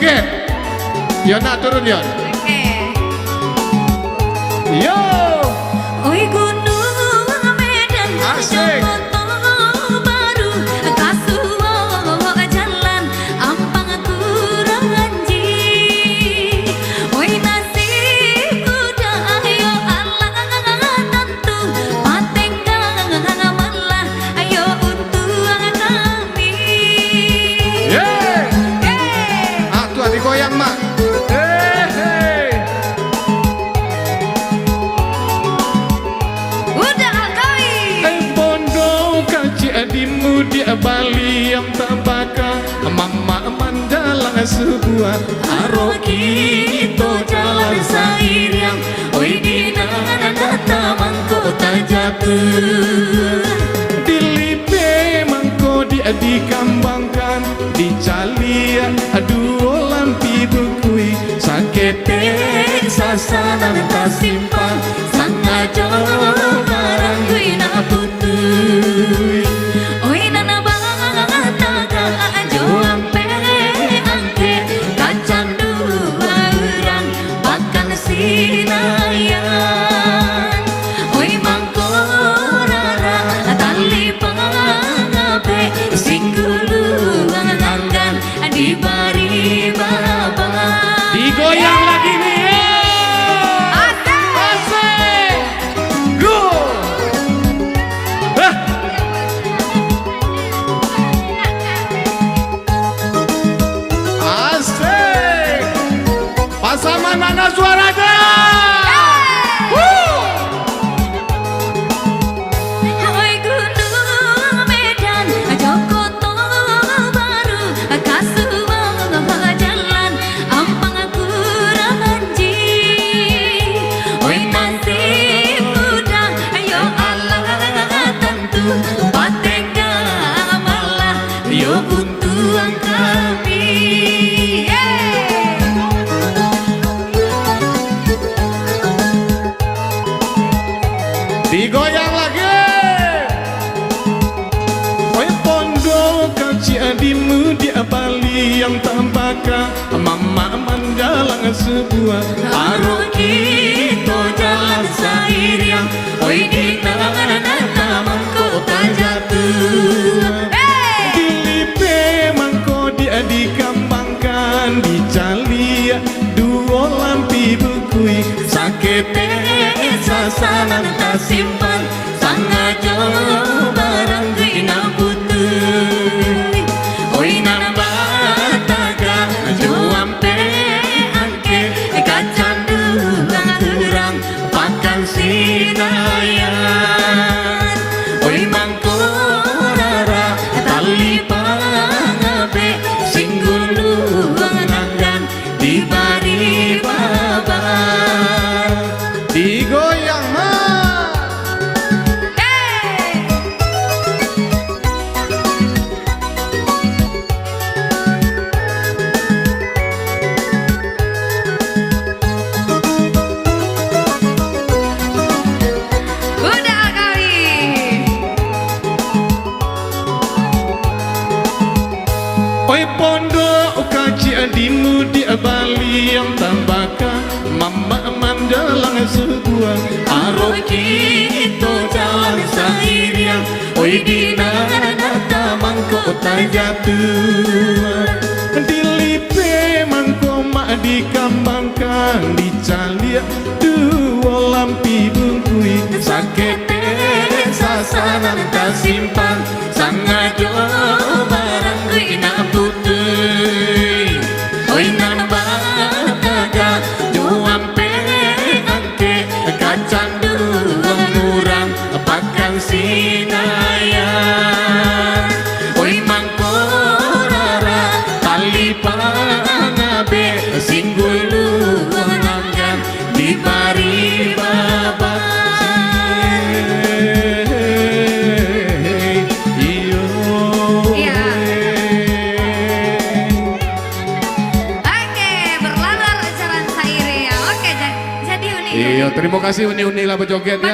joget. Yona turun Yon. Oke. Yo. Oi gunung Medan, Asik. Jogoto baru, Kasuwo jalan, Ampang kurang anji. Oi nasib udah ayo Allah tentu, Patenggang malah ayo untung kami. Yeay. Ah tuh digoyang mak. Adimu di Bali yang tembaka Mama mandalang sebuah Aroki itu jalan sairiang Oi dina data mangko tak jatuh Dilipe mangko dia dikambangkan Dicalia aduh lampi bukui Sakete sasanan tak simpan Sangajo barang gue nak putui digoyang lagi nih. Asik. Go. Asik. Pasangan mana suaranya? Digoyang lagi. Oi pondok kaci adimu di Bali yang tambaka Mama mandalang sebuah Aroki itu jalan sairiang Oi dina data mangko tak jatuh Dilipe mangko dia dikambangkan Dicalia dua lampi bukui Sakete sasanan tak simpan Sangajo barang gina putui Oi nambah taga juampe angke Kacandu kurang pakan sinayan Oi mangko rara tali pangabe Singgulu nanggan di bari babar digoyang ha. Udah kali. Oi pondok kaji adimu di Bali yang tambaka Mama mandalang sebuah Aroki itu jalan sairiang Oi dina data mangko tak jatuh Dilipe mangko mak dikambangkan Dicalia dua lampi bungkui Sakete sasanan tak simpan Sangajo barang gina putui Oi nambah taga juampe angke Kacandu murang pakan sinayan Oi mangko rara tali pangabe Singgulu nanggan di bari baba Iya, terima kasih Uni-Uni lah berjoget ya.